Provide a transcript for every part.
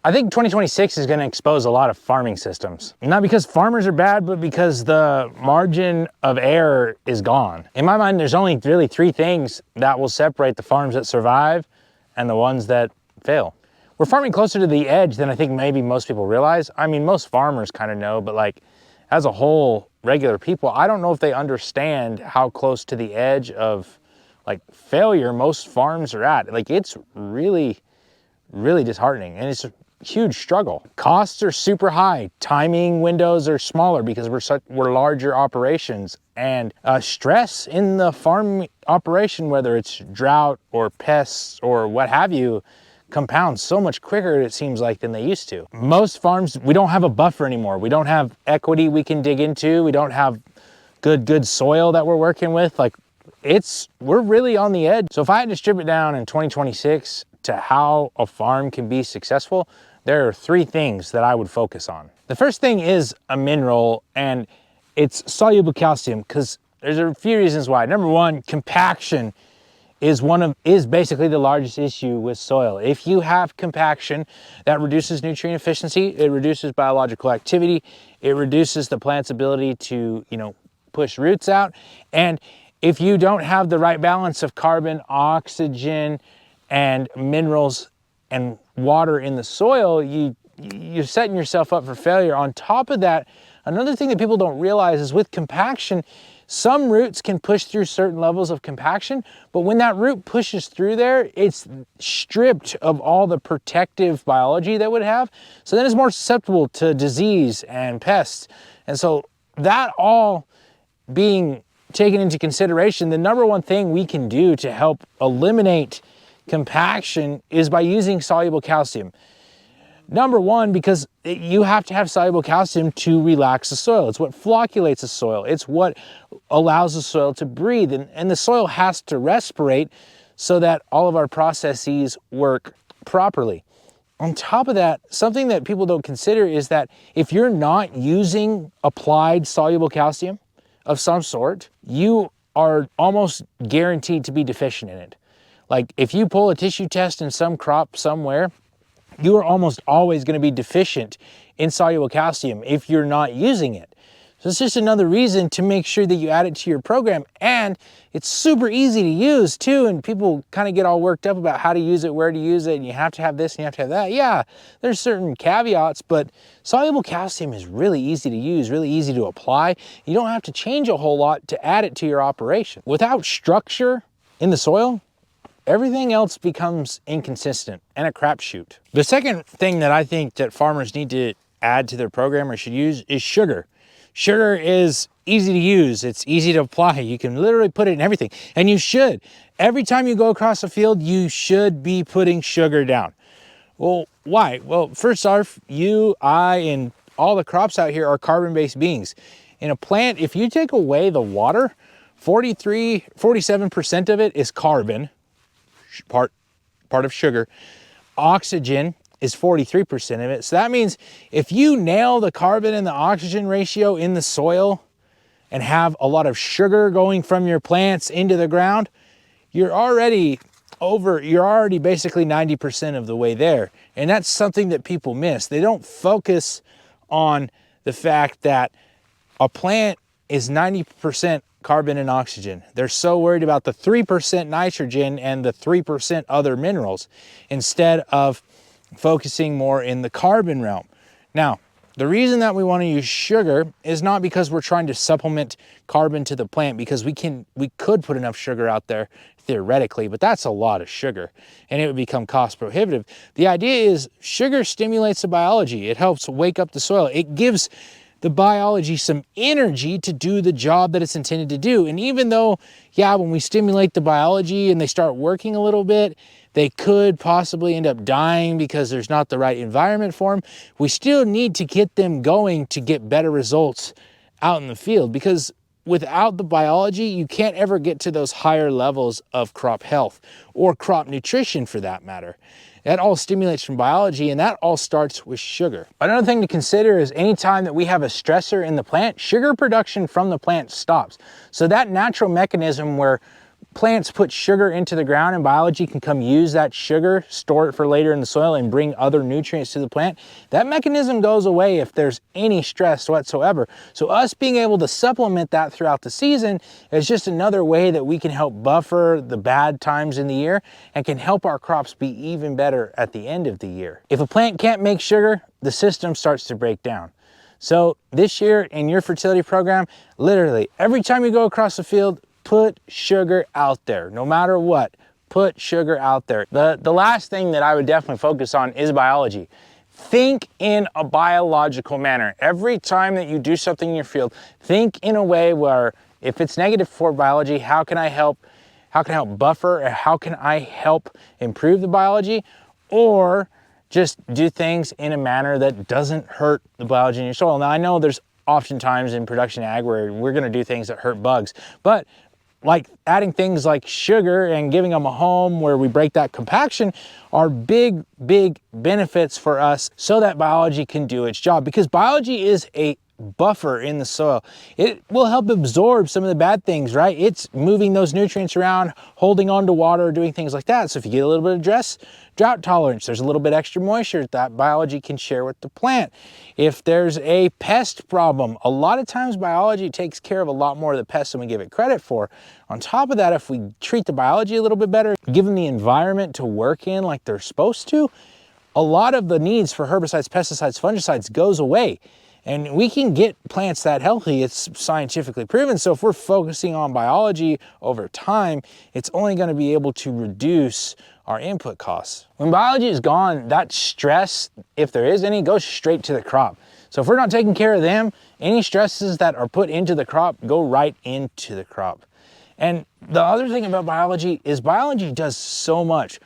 I think 2026 is going to expose a lot of farming systems. Not because farmers are bad, but because the margin of error is gone. In my mind, there's only really 3 things that will separate the farms that survive and the ones that fail. We're farming closer to the edge than I think maybe most people realize. I mean, most farmers kind of know, but like as a whole, regular people, I don't know if they understand how close to the edge of like failure most farms are at. Like it's really disheartening, and it's a huge struggle. Costs are super high. Timing windows are smaller because we're larger operations, and stress in the farm operation, whether it's drought or pests or what have you, compounds so much quicker, it seems like, than they used to. Most farms, we don't have a buffer anymore. We don't have equity we can dig into. We don't have good soil that we're working with. Like we're really on the edge. So if I had to strip it down in 2026 to how a farm can be successful, there are 3 things that I would focus on. The first thing is a mineral, and it's soluble calcium, because there's a few reasons why. Number 1, compaction is basically the largest issue with soil. If you have compaction, that reduces nutrient efficiency, it reduces biological activity, it reduces the plant's ability to, push roots out. And if you don't have the right balance of carbon, oxygen, and minerals and water in the soil, you're setting yourself up for failure. On top of that, another thing that people don't realize is with compaction, some roots can push through certain levels of compaction, but when that root pushes through there, it's stripped of all the protective biology that it would have. So then it's more susceptible to disease and pests. And so that all being taken into consideration, the number 1 thing we can do to help eliminate compaction is by using soluble calcium. Number 1, because you have to have soluble calcium to relax the soil. It's what flocculates the soil. It's what allows the soil to breathe. And the soil has to respirate so that all of our processes work properly. On top of that, something that people don't consider is that if you're not using applied soluble calcium of some sort, you are almost guaranteed to be deficient in it. Like if you pull a tissue test in some crop somewhere, you are almost always going to be deficient in soluble calcium if you're not using it. So it's just another reason to make sure that you add it to your program. And it's super easy to use too. And people kind of get all worked up about how to use it, where to use it, and you have to have this and you have to have that. Yeah, there's certain caveats, but soluble calcium is really easy to use, really easy to apply. You don't have to change a whole lot to add it to your operation. Without structure in the soil, everything else becomes inconsistent and a crapshoot. The second thing that I think that farmers need to add to their program or should use is sugar. Sugar is easy to use. It's easy to apply. You can literally put it in everything, and you should. Every time you go across a field, you should be putting sugar down. Well, why? Well, first off, you, I, and all the crops out here are carbon-based beings. In a plant, if you take away the water, 47% of it is carbon, part of sugar. Oxygen is 43% of it. So that means if you nail the carbon and the oxygen ratio in the soil and have a lot of sugar going from your plants into the ground, you're already basically 90% of the way there. And that's something that people miss. They don't focus on the fact that a plant is 90% carbon and oxygen. They're so worried about the 3% nitrogen and the 3% other minerals instead of focusing more in the carbon realm. Now, the reason that we want to use sugar is not because we're trying to supplement carbon to the plant, because we could put enough sugar out there theoretically, but that's a lot of sugar and it would become cost prohibitive. The idea is sugar stimulates the biology. It helps wake up the soil. It gives the biology some energy to do the job that it's intended to do. And even though, yeah, when we stimulate the biology and they start working a little bit, they could possibly end up dying because there's not the right environment for them, we still need to get them going to get better results out in the field, because without the biology, you can't ever get to those higher levels of crop health or crop nutrition for that matter. That all stimulates from biology, and that all starts with sugar. Another thing to consider is anytime that we have a stressor in the plant, sugar production from the plant stops. So that natural mechanism where plants put sugar into the ground and biology can come use that sugar, store it for later in the soil and bring other nutrients to the plant, that mechanism goes away if there's any stress whatsoever. So us being able to supplement that throughout the season is just another way that we can help buffer the bad times in the year and can help our crops be even better at the end of the year. If a plant can't make sugar, the system starts to break down. So this year in your fertility program, literally every time you go across the field, put sugar out there. No matter what, put sugar out there. The last thing that I would definitely focus on is biology. Think in a biological manner. Every time that you do something in your field, think in a way where if it's negative for biology, how can I help buffer, or how can I help improve the biology? Or just do things in a manner that doesn't hurt the biology in your soil. Now I know there's oftentimes in production ag where we're gonna do things that hurt bugs, but like adding things like sugar and giving them a home where we break that compaction are big benefits for us so that biology can do its job, because biology is a buffer in the soil. It will help absorb some of the bad things, right? It's moving those nutrients around, holding on to water, doing things like that. So if you get a little bit of drought tolerance, there's a little bit extra moisture that biology can share with the plant. If there's a pest problem, a lot of times biology takes care of a lot more of the pests than we give it credit for. On top of that, if we treat the biology a little bit better, give them the environment to work in like they're supposed to, a lot of the needs for herbicides, pesticides, fungicides goes away. And we can get plants that healthy, it's scientifically proven. So if we're focusing on biology over time, it's only going to be able to reduce our input costs. When biology is gone, that stress, if there is any, goes straight to the crop. So if we're not taking care of them, any stresses that are put into the crop go right into the crop. And the other thing about biology is biology does so much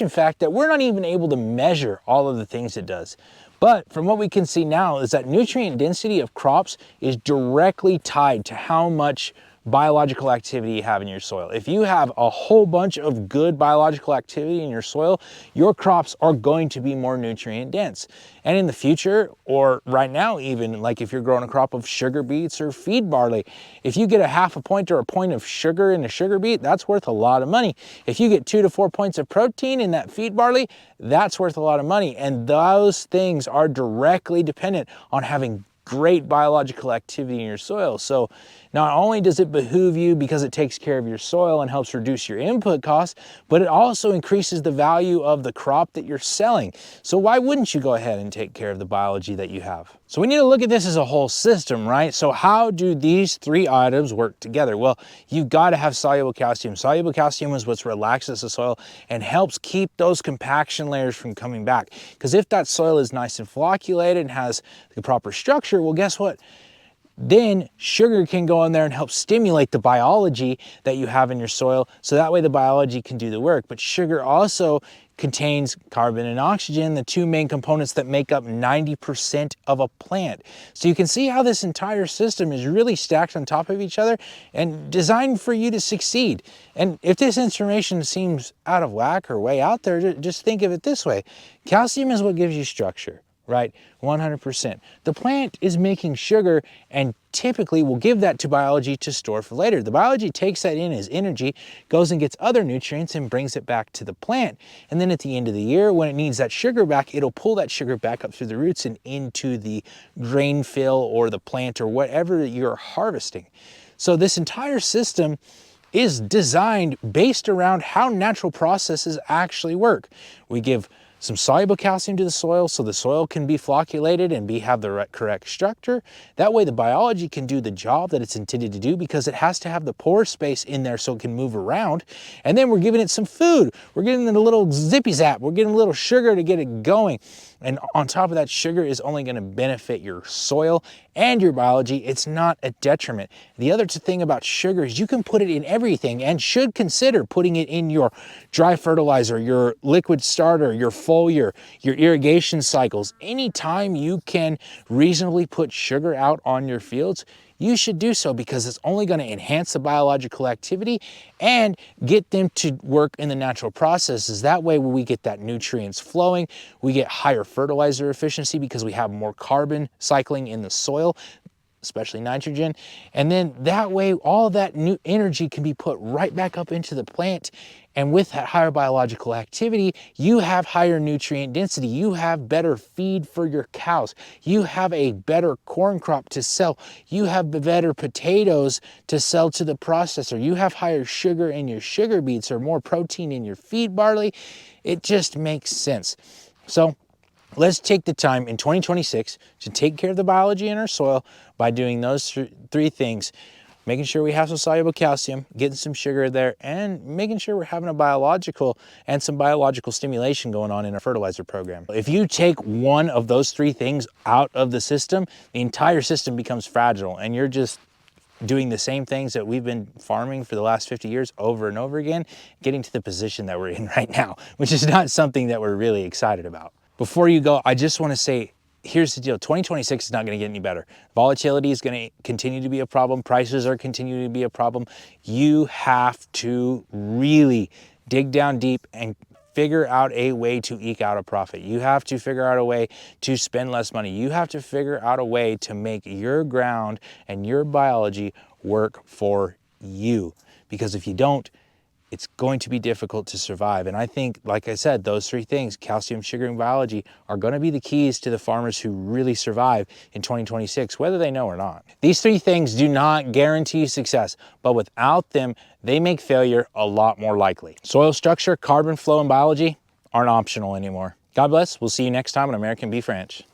in fact, that we're not even able to measure all of the things it does. But from what we can see now is that nutrient density of crops is directly tied to how much biological activity you have in your soil. If you have a whole bunch of good biological activity in your soil, your crops are going to be more nutrient dense. And in the future, or right now even, like if you're growing a crop of sugar beets or feed barley, if you get a half a point or a point of sugar in a sugar beet, that's worth a lot of money. If you get 2 to 4 points of protein in that feed barley, that's worth a lot of money. And those things are directly dependent on having great biological activity in your soil. So not only does it behoove you because it takes care of your soil and helps reduce your input costs, but it also increases the value of the crop that you're selling. So why wouldn't you go ahead and take care of the biology that you have? So we need to look at this as a whole system, right? So how do these 3 items work together? Well, you've got to have soluble calcium. Soluble calcium is what relaxes the soil and helps keep those compaction layers from coming back. Because if that soil is nice and flocculated and has the proper structure, well, guess what? Then sugar can go in there and help stimulate the biology that you have in your soil, so that way the biology can do the work. But sugar also contains carbon and oxygen, the 2 main components that make up 90% of a plant. So you can see how this entire system is really stacked on top of each other and designed for you to succeed. And if this information seems out of whack or way out there, just think of it this way. Calcium is what gives you structure, right? 100%. The plant is making sugar and typically will give that to biology to store for later. The biology takes that in as energy, goes and gets other nutrients and brings it back to the plant. And then at the end of the year, when it needs that sugar back, it'll pull that sugar back up through the roots and into the grain fill or the plant or whatever you're harvesting. So this entire system is designed based around how natural processes actually work. We give some soluble calcium to the soil so the soil can be flocculated and have the correct structure. That way the biology can do the job that it's intended to do, because it has to have the pore space in there so it can move around. And then we're giving it some food. We're giving it a little zippy zap. We're getting a little sugar to get it going. And on top of that, sugar is only going to benefit your soil and your biology. It's not a detriment. The other thing about sugar is you can put it in everything, and should consider putting it in your dry fertilizer, your liquid starter, your foliar, your irrigation cycles. Anytime you can reasonably put sugar out on your fields, you should do so, because it's only going to enhance the biological activity and get them to work in the natural processes. That way, when we get that nutrients flowing, we get higher fertilizer efficiency because we have more carbon cycling in the soil. especially nitrogen. And then that way, all that new energy can be put right back up into the plant. And with that higher biological activity, you have higher nutrient density. You have better feed for your cows. You have a better corn crop to sell. You have better potatoes to sell to the processor. You have higher sugar in your sugar beets or more protein in your feed barley. It just makes sense. So let's take the time in 2026 to take care of the biology in our soil by doing those three things. Making sure we have some soluble calcium, getting some sugar there, and making sure we're having a biological and some biological stimulation going on in our fertilizer program. If you take one of those three things out of the system, the entire system becomes fragile, and you're just doing the same things that we've been farming for the last 50 years over and over again, getting to the position that we're in right now, which is not something that we're really excited about. Before you go, I just want to say, here's the deal. 2026 is not going to get any better. Volatility is going to continue to be a problem. Prices are continuing to be a problem. You have to really dig down deep and figure out a way to eke out a profit. You have to figure out a way to spend less money. You have to figure out a way to make your ground and your biology work for you. Because if you don't, it's going to be difficult to survive. And I think, like I said, those three things, calcium, sugar, and biology, are going to be the keys to the farmers who really survive in 2026, whether they know or not. These three things do not guarantee success, but without them, they make failure a lot more likely. Soil structure, carbon flow, and biology aren't optional anymore. God bless. We'll see you next time on American Beef Ranch.